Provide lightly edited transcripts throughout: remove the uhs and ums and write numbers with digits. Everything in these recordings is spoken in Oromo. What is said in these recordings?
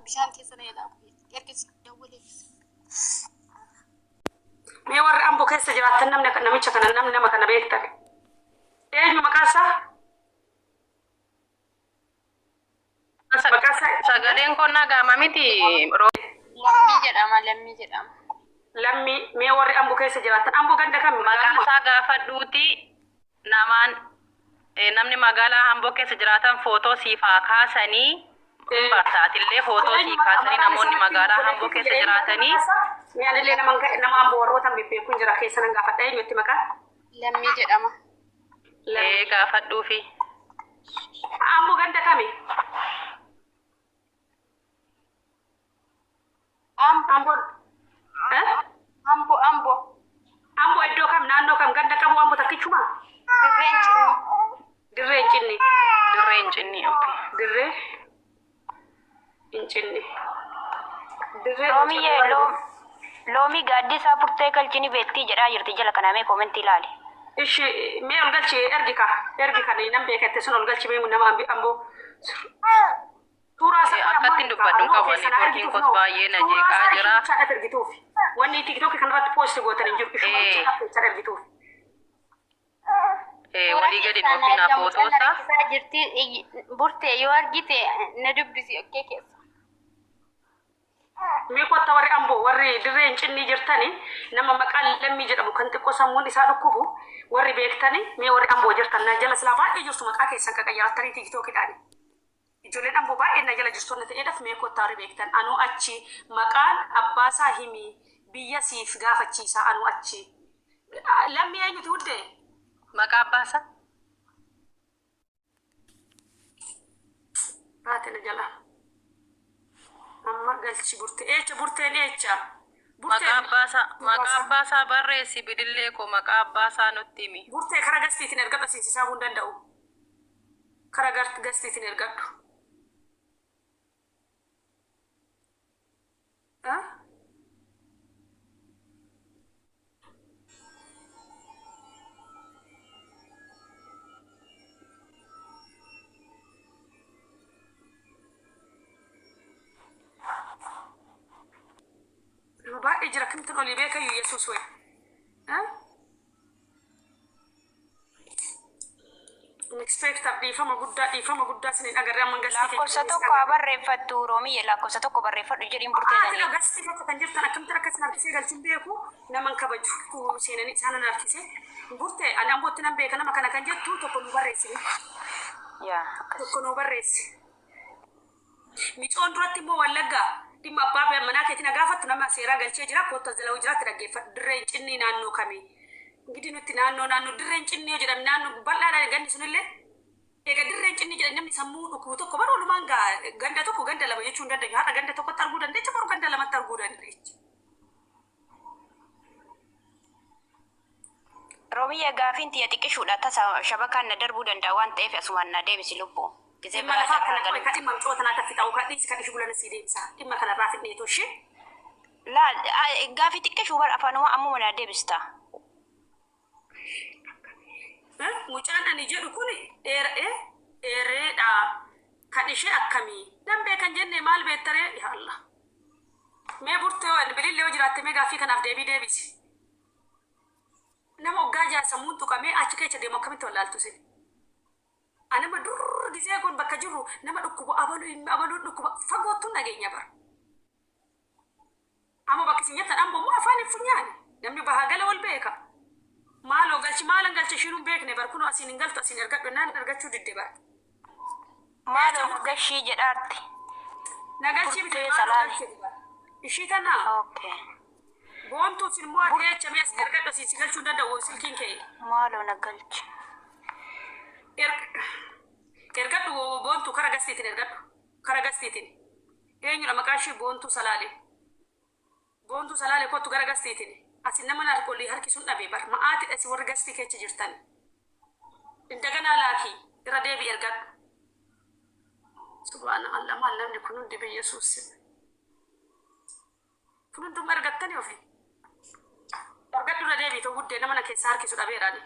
bishaan keessa na jedhaa ergis dawwaleef. Mee warri amboo keessa jiraatan namicha kana nama kana beektan. Eenyu maqaan isaa? Sagaleen kun nagama miti. Lammii jedhama. Lammii mee warri amboo keessa jiraatan amboo ganda kam maqaan isaa gaafadhuuti namaan namni magaalaa amboo keessa jiraatan footoo siifaa kaasanii bartaatillee footoo sii kaasanii namoonni magaalaa amboo keessa jiraatanii mi'aanillee nama amboo warroota beekun jira keessa nan gaafadha eenyutti maqaa? Lammii jedhama. Gaafadhuufi. Amboo ganda kami? Amboo iddoo kam naannoo kam ganda qabu amboo takkichuma? Dirree Cinni. Okay. Dirree Roomiyee loomii gaaddisa purtee galchini beektii jedhaa jirti jala kana mee komentii ilaali. Ishi mee ol galchi ergi kan nan beekette sun ol galchi mee nama amboo akkatti dubbadhu qabani tokkin kos baay'ee na jeeqaa jira. Wanni TikTok kanarratti post gootan hin jiru ishuma ergituuf. Walii gadi dhufina footoosa. Jirti burtee yoo argite na dubbisi okkee keessa. Mee kotta warri amboo warri dirreen cinni jirtani nama maqaan lammii jedhamu kan xiqqoo sammuun isaa dhukkubu warri beektani mee warri amboo jirtan na jala silaa baay'ee jirtu maqaa keessan qaqayyarattanii TikTokidhaani. Ijoolleen amboo baay'ee na jala jirtoonni ta'eedhaaf mee kotta warri beektan anuu achi maqaan abbaasaa himi biyya siif gaafachiisa anuu achi. Lammii eenyuti huddee? Maqaa abbaasaa? Baatena jala. Amma galchi burteen eecha. Maqaa abbaasaa barreessi bidillee koo maqaa abbaasaa nutti himi. Burtee kara gastiitiin ergadhu asiisisaa hin danda'u. Kara gastiitiin ergadhu. Baay'ee jira kimti olii beekayu Yesuus wayi. Expectaaf dhiifama guddaa sinin agarree amma gastii lakkoofsa tokko barreeffattu Roomiyee lakkoofsa tokko barreeffadhu jedhiin burteessanii. Gastii tokko kan jirtan akkamitti akkas harkisee galchuun beeku naman kabaju seenanii isaan harkisee burtee ani ambootti nan beeka nama kana kan jettu tokko nu barreessine. Tokko nu barreessi. Micoon duratti immoo Wallaggaa dhimma abbaa manaa keetiin gaafattu nama seeraa galchee jira koota zalawuu jiraatti dhaggeeffadhu dirreen cinni naannoo kamii. Gidi nuti naannoo dirreen cinni yoo jedhamu naannoo bal'aadhaan ganni sunillee eega dirreen cinni jedhan namni sammuu dhukkubu tokko bara walumaan ganda tokko ganda lama jechuun dandeenyu haadha ganda tokkotti arguu dandeecha baru ganda lamatti arguu dandeecha. Roomiyee gaafiin tiyya xiqqishuudha tasa shabakaan na darbuu danda'a waan ta'eef asumaan na deebisi lubbuu. Dhimma lafaa kana qoy kan dhimma micootanaa taffixaa ukaa dhiisi kan ishi bulana sii deebisaa dhimma kanarraa fidnee toshee. Gaafii xiqqishuu bara afaanuma ammuma na deebista. Mucaan ani jedhu kun dheereedha kan ishee akkamii dambee kan jenne maal beektaree yaa Allah. Mee burtee bilillee yoo jiraatte mee gaaffii kanaaf deebisi. Nama oggaa jaasammuun tuqamee achi keessa deemu akkamitti wallaaltu sin. Anama dur gisee kun bakka jiru nama dhukkuba abaluu dhukkuba fagoottuun nageenya bara. Amma bakki isin jettan amboo afaan hin funyaane namni bahaa gala wal beeka. Maaloo galchi maalan galchi shiinuun beekne bar kunoo asiin hin galtu asiin ergadhu naan ergachuu didde bara. Maaloo gashii jedhaatti. Nagalchi bitee salaale. Ishii tanaa. Okay. Boontuu sin moo adeecha mee asiin ergadhu asiin si galchuu danda'u silkiin kee. Maaloo nagalchi. Ergadhu boontuu kara gastiitiin ergadhu. Kara gastiitiin. Eenyudha maqaa ishii boontuu salaale. Boontuu salaale kottu gara gastiitiin. Asin nama narkoolii harkisuun dhabee bar ma'aati dhasi warri gastii keessa jirtan. Indaganaa laakii irra deebii ergadhu. Subhaanallah maal namni kun hundi biyyesuus. Kun hunduma ergattanii ofii. Ergadhu irra deebii ta'uu guddee nama na keessa harkisu dhabeeraani.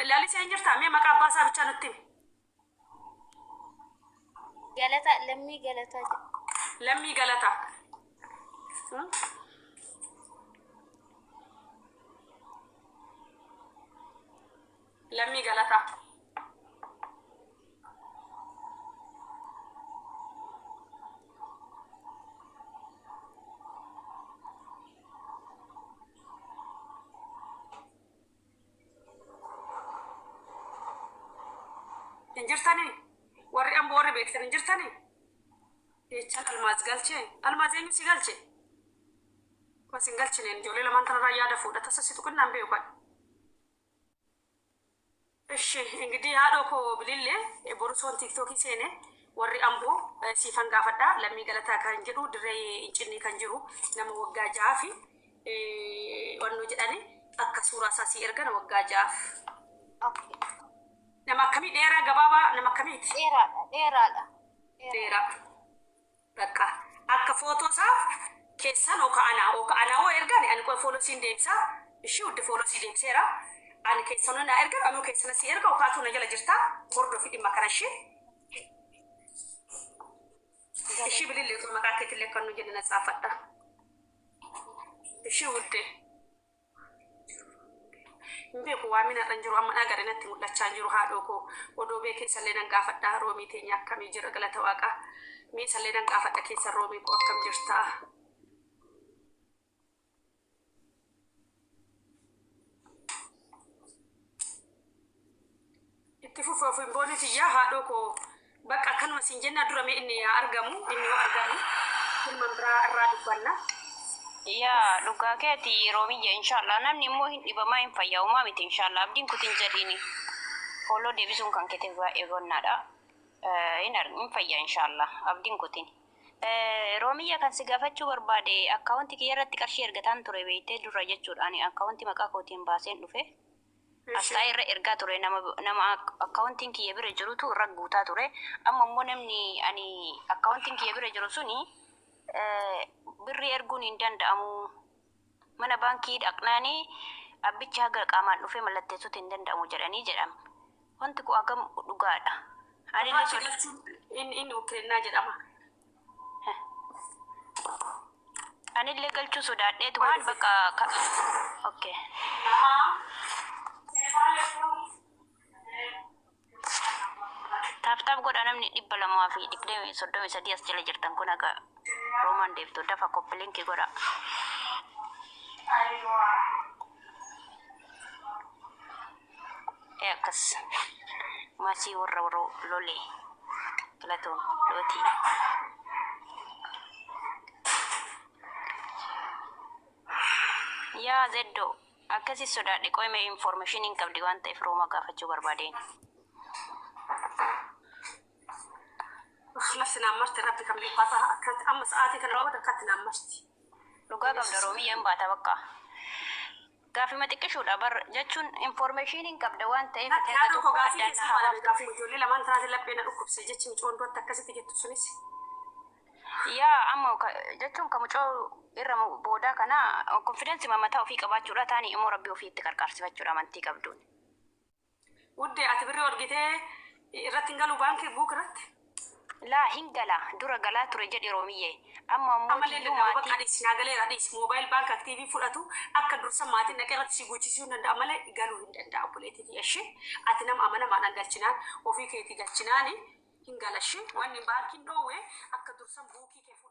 Laalisee hin jirtaa mee maqaa abbaasaa bichaa nutti himi. galata lammii galata lammii galata lammii galata injirtani warri ambo warri beektan injirtani jechaan almaaz galche almaaz eenyu si galche wasin galchinen ijoollee lamaan tanarraa yaada fuudha tasasitu qinnaan beeku kan እሺ እንግዲህ አዶኮ ብልሌ ቦርሶን ቲክቶክ ይሴኔ ወሪ አምቦ ሲፈን ጋፈዳ ለሚገለታ ካንጅሩ ድሬ እንጭኒ ካንጅሩ ነመ ወጋጃፊ ወኑ ጀዳኒ አካ ሱራ ሳሲ ኤርገን ወጋጃፍ ነማ ከሚ ዴራ ገባባ ነማ ከሚ ዴራ በቃ አካ ፎቶ ሳ ኬሳን ኦካአና ኦ ኤርገን አንቆ ፎሎ ሲንዴክሳ እሺ ውድ ፎሎ ሲንዴክሴራ أنا كيسانو نأرجع أنا كيسان سيرجع وكاتو نجلا جرتا برضو في المكانشي إيشي بلي اللي تو مكاكت اللي كانوا جدنا سافرتا إيشي وده مبي هو أمين أرنجرو أما أجرنا تقول لا تشانجرو هادوكو ودو بيك سلنا نقافتا رومي تينيا كم يجرا قلا تواقع مي سلنا نقافتا كيسان رومي كو كم جرتا tifufu mboni tiya hado ko baka kan wasin jenna durame inni ya argamu filmandra arradu banna ya luga keti romiya inshallah namni mo hindi ba main fayaw mami inshallah abdin kutin jadini follow de bisun kan kete wa egonnada inar fayya inshallah abdin kutin romiya kan sigafachu barbade account ki yaratti qarshi ergatan ture beete dura jechuudha ani account maka kotin basen dufe Asla erga ture nama accounting ki yebire jiru tu ragguta ture amma mo namni ani accounting ki yebire jiru suni birri ergun indanda'amu mana banki dhaqnani abbicha haga qaamaan dhufe mallatteessuu hin danda'amu jedham wanti ku agam dhugaadha ani inni ukrenna jedhama ani legalchuu sodaadheetu waan bakka okay Tap godha namni 233 as jala jirtan kun aga Roman deebtu dafa koppilinki godha. Akkas masii warra lole galatoon looti. Yaa zeddo akkasi sodaadhe qoyme information hin qabdi waan ta'eef Rooma gaafachuu barbaadeen. نفسنا مرت ربي كم لفاتها كانت أما ساعتي كان روضة كاتنا مرتي لقى قبل رومية مباتا بقى قافي ما تكشوا لابر جاتشون information قبل وان تايف تهدو كو قافي يسمى لابي قافي مجولي لما انت هذا لبينا الأكب سيجاتشي مجون دوات تكاسي تجيتو سنسي يا أما جاتشون كمجو إرم بودا كنا confidence ما متاو في قبات جورا تاني إمو ربي وفي تكركار سفات جورا منتي قبدون ودي أتبري ورقيته رتنقلوا بانكي بوكرت لا هنجلا دورا جلا ترجع رومية أما موتي لوماتي أديس ناقلة أديس موبايل بانك أكتيفي فلاتو أكد رسم ماتي نكرت سيجوتشيو ندا أمله قالوا هند أبوليتي يشي أتنام أمانة ما نقلشنا وفي كيتي قلشناني هنجلا شيء واني باركين دوه أكد رسم بوكي كيفو